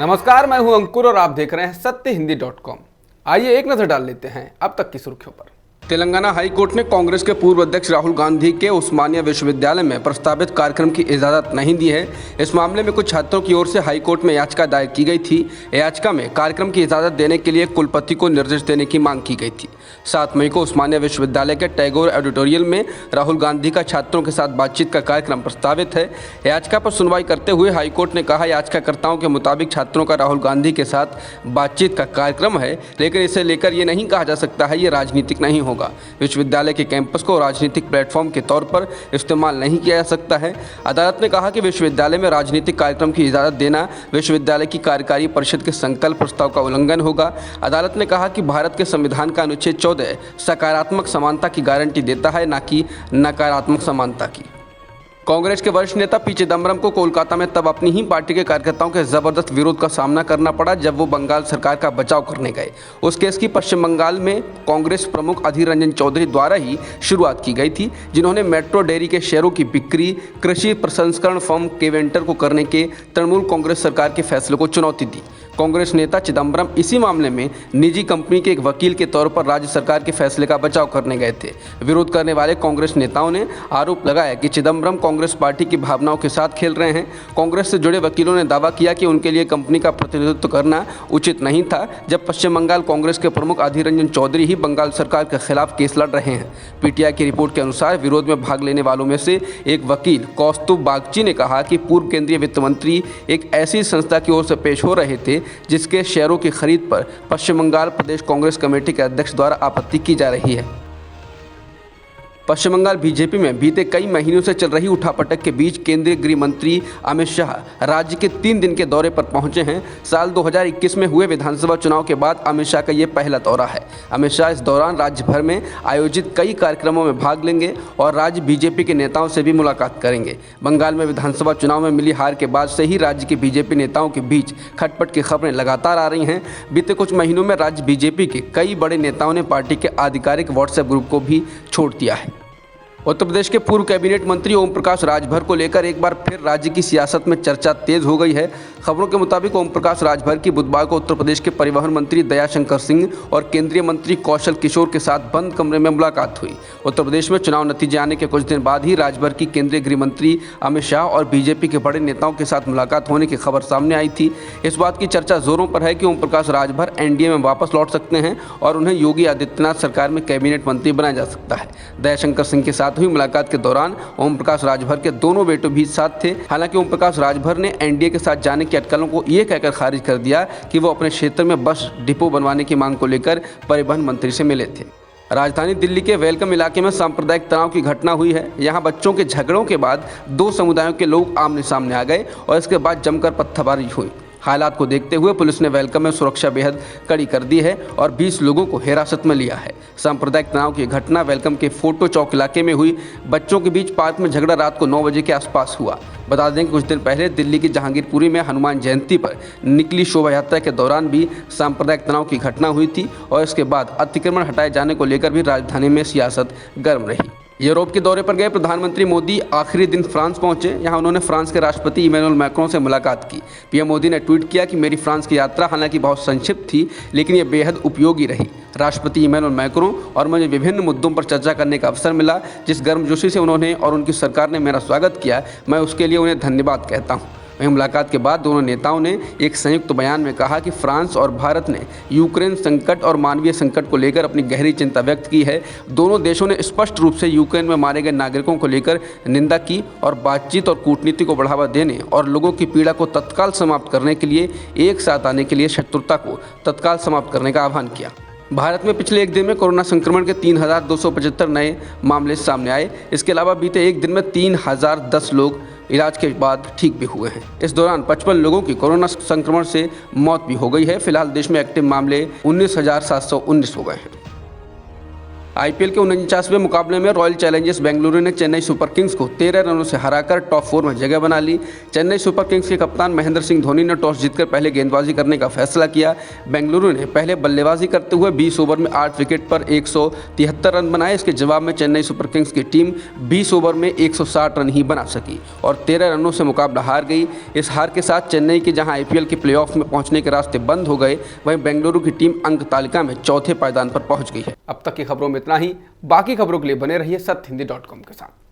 नमस्कार, मैं हूं अंकुर और आप देख रहे हैं सत्यहिंदी.com। आइए एक नजर डाल लेते हैं अब तक की सुर्खियों पर। तेलंगाना हाई कोर्ट ने कांग्रेस के पूर्व अध्यक्ष राहुल गांधी के उस्मानिया विश्वविद्यालय में प्रस्तावित कार्यक्रम की इजाजत नहीं दी है। इस मामले में कुछ छात्रों की ओर से हाई कोर्ट में याचिका दायर की गई थी। याचिका में कार्यक्रम की इजाजत देने के लिए कुलपति को निर्देश देने की मांग की गई थी। 7 मई को उस्मानिया विश्वविद्यालय के टैगोर ऑडिटोरियम में राहुल गांधी का छात्रों के साथ बातचीत का कार्यक्रम प्रस्तावित है। याचिका पर सुनवाई करते हुए हाईकोर्ट ने कहा, याचिकाकर्ताओं के मुताबिक छात्रों का राहुल गांधी के साथ बातचीत का कार्यक्रम है, लेकिन इसे लेकर ये नहीं कहा जा सकता है ये राजनीतिक नहीं होगा। विश्वविद्यालय के कैंपस को राजनीतिक प्लेटफॉर्म के तौर पर इस्तेमाल नहीं किया जा सकता है। अदालत ने कहा कि विश्वविद्यालय में राजनीतिक कार्यक्रम की इजाजत देना विश्वविद्यालय की कार्यकारी परिषद के संकल्प प्रस्ताव का उल्लंघन होगा। अदालत ने कहा कि भारत के संविधान का अनुच्छेद 14 सकारात्मक समानता की गारंटी देता है, न कि नकारात्मक समानता की। कांग्रेस के वरिष्ठ नेता पी चिदम्बरम को कोलकाता में तब अपनी ही पार्टी के कार्यकर्ताओं के जबरदस्त विरोध का सामना करना पड़ा जब वो बंगाल सरकार का बचाव करने गए। उस केस की पश्चिम बंगाल में कांग्रेस प्रमुख अधीर रंजन चौधरी द्वारा ही शुरुआत की गई थी, जिन्होंने मेट्रो डेयरी के शेयरों की बिक्री कृषि प्रसंस्करण फर्म केवेंटर को करने के तृणमूल कांग्रेस सरकार के फैसले को चुनौती दी। कांग्रेस नेता चिदम्बरम इसी मामले में निजी कंपनी के एक वकील के तौर पर राज्य सरकार के फैसले का बचाव करने गए थे। विरोध करने वाले कांग्रेस नेताओं ने आरोप लगाया कि चिदम्बरम कांग्रेस पार्टी की भावनाओं के साथ खेल रहे हैं। कांग्रेस से जुड़े वकीलों ने दावा किया कि उनके लिए कंपनी का प्रतिनिधित्व करना उचित नहीं था, जब पश्चिम बंगाल कांग्रेस के प्रमुख अधीर रंजन चौधरी ही बंगाल सरकार के खिलाफ केस लड़ रहे हैं। पीटीआई की रिपोर्ट के अनुसार विरोध में भाग लेने वालों में से एक वकील कौस्तुभ बागची ने कहा कि पूर्व केंद्रीय वित्त मंत्री एक ऐसी संस्था की ओर से पेश हो रहे थे जिसके शेयरों की खरीद पर पश्चिम बंगाल प्रदेश कांग्रेस कमेटी के अध्यक्ष द्वारा आपत्ति की जा रही है। पश्चिम बंगाल बीजेपी में बीते कई महीनों से चल रही उठापटक के बीच केंद्रीय गृह मंत्री अमित शाह राज्य के 3 दिन के दौरे पर पहुंचे हैं। साल 2021 में हुए विधानसभा चुनाव के बाद अमित शाह का ये पहला दौरा है। अमित शाह इस दौरान राज्य भर में आयोजित कई कार्यक्रमों में भाग लेंगे और राज्य बीजेपी के नेताओं से भी मुलाकात करेंगे। बंगाल में विधानसभा चुनाव में मिली हार के बाद से ही राज्य के बीजेपी नेताओं के बीच खटपट की खबरें लगातार आ रही हैं। बीते कुछ महीनों में राज्य बीजेपी के कई बड़े नेताओं ने पार्टी के आधिकारिक व्हाट्सएप ग्रुप को भी छोड़ दिया है। उत्तर प्रदेश के पूर्व कैबिनेट मंत्री ओम प्रकाश राजभर को लेकर एक बार फिर राज्य की सियासत में चर्चा तेज हो गई है। खबरों के मुताबिक ओम प्रकाश राजभर की बुधवार को उत्तर प्रदेश के परिवहन मंत्री दयाशंकर सिंह और केंद्रीय मंत्री कौशल किशोर के साथ बंद कमरे में मुलाकात हुई। उत्तर प्रदेश में चुनाव नतीजे आने के कुछ दिन बाद ही राजभर की केंद्रीय गृह मंत्री अमित शाह और बीजेपी के बड़े नेताओं के साथ मुलाकात होने की खबर सामने आई थी। इस बात की चर्चा जोरों पर है कि ओम प्रकाश राजभर एनडीए में वापस लौट सकते हैं और उन्हें योगी आदित्यनाथ सरकार में कैबिनेट मंत्री बनाया जा सकता है। दयाशंकर सिंह के साथ हुई मुलाकात के दौरान ओम प्रकाश राजभर के दोनों बेटों भी साथ थे। हालांकि ओम प्रकाश राजभर ने एनडीए के साथ जाने की अटकलों को ये कहकर खारिज कर दिया कि वो अपने क्षेत्र में बस डिपो बनवाने की मांग को लेकर परिवहन मंत्री से मिले थे। राजधानी दिल्ली के वेलकम इलाके में सांप्रदायिक तनाव की घटना हुई है। यहां बच्चों के झगड़ों के बाद 2 समुदायों के लोग आमने सामने आ गए और इसके बाद जमकर पत्थरबाजी हुई। हालात को देखते हुए पुलिस ने वेलकम में सुरक्षा बेहद कड़ी कर दी है और 20 लोगों को हिरासत में लिया है। सांप्रदायिक तनाव की घटना वेलकम के फोटो चौक इलाके में हुई। बच्चों के बीच पार्क में झगड़ा रात को 9 बजे के आसपास हुआ। बता दें कि कुछ दिन पहले दिल्ली की जहांगीरपुरी में हनुमान जयंती पर निकली शोभा यात्रा के दौरान भी सांप्रदायिक तनाव की घटना हुई थी और इसके बाद अतिक्रमण हटाए जाने को लेकर भी राजधानी में सियासत गर्म रही। यूरोप के दौरे पर गए प्रधानमंत्री मोदी आखिरी दिन फ्रांस पहुंचे। यहां उन्होंने फ्रांस के राष्ट्रपति इमैनुअल मैक्रों से मुलाकात की। पीएम मोदी ने ट्वीट किया कि मेरी फ्रांस की यात्रा हालांकि बहुत संक्षिप्त थी, लेकिन ये बेहद उपयोगी रही। राष्ट्रपति इमैनुअल मैक्रों और मुझे विभिन्न मुद्दों पर चर्चा करने का अवसर मिला। जिस गर्मजोशी से उन्होंने और उनकी सरकार ने मेरा स्वागत किया, मैं उसके लिए उन्हें धन्यवाद कहता हूँ। वहीं मुलाकात के बाद दोनों नेताओं ने एक संयुक्त बयान में कहा कि फ्रांस और भारत ने यूक्रेन संकट और मानवीय संकट को लेकर अपनी गहरी चिंता व्यक्त की है। दोनों देशों ने स्पष्ट रूप से यूक्रेन में मारे गए नागरिकों को लेकर निंदा की और बातचीत और कूटनीति को बढ़ावा देने और लोगों की पीड़ा को तत्काल समाप्त करने के लिए एक साथ आने के लिए शत्रुता को तत्काल समाप्त करने का आह्वान किया। भारत में पिछले एक दिन में कोरोना संक्रमण के 3,275 नए मामले सामने आए। इसके अलावा बीते एक दिन में 3,010 लोग इलाज के बाद ठीक भी हुए हैं। इस दौरान 55 लोगों की कोरोना संक्रमण से मौत भी हो गई है। फिलहाल देश में एक्टिव मामले 19,719 हो गए हैं। आईपीएल के 49वें मुकाबले में रॉयल चैलेंजर्स बेंगलुरु ने चेन्नई सुपर किंग्स को 13 रनों से हराकर टॉप 4 में जगह बना ली। चेन्नई सुपर किंग्स के कप्तान महेंद्र सिंह धोनी ने टॉस जीतकर पहले गेंदबाजी करने का फैसला किया। बेंगलुरु ने पहले बल्लेबाजी करते हुए 20 ओवर में 8 विकेट पर 173 रन बनाए। इसके जवाब में चेन्नई सुपर किंग्स की टीम 20 ओवर में 160 रन ही बना सकी और 13 रनों से मुकाबला हार गई। इस हार के साथ चेन्नई के जहां आईपीएल के प्लेऑफ में पहुंचने के रास्ते बंद हो गए, वहीं बेंगलुरु की टीम अंक तालिका में चौथे पायदान पर पहुंच गई है। अब तक की खबरों में इतना ही। बाकी खबरों के लिए बने रहिए सत्य हिंदी.com के साथ।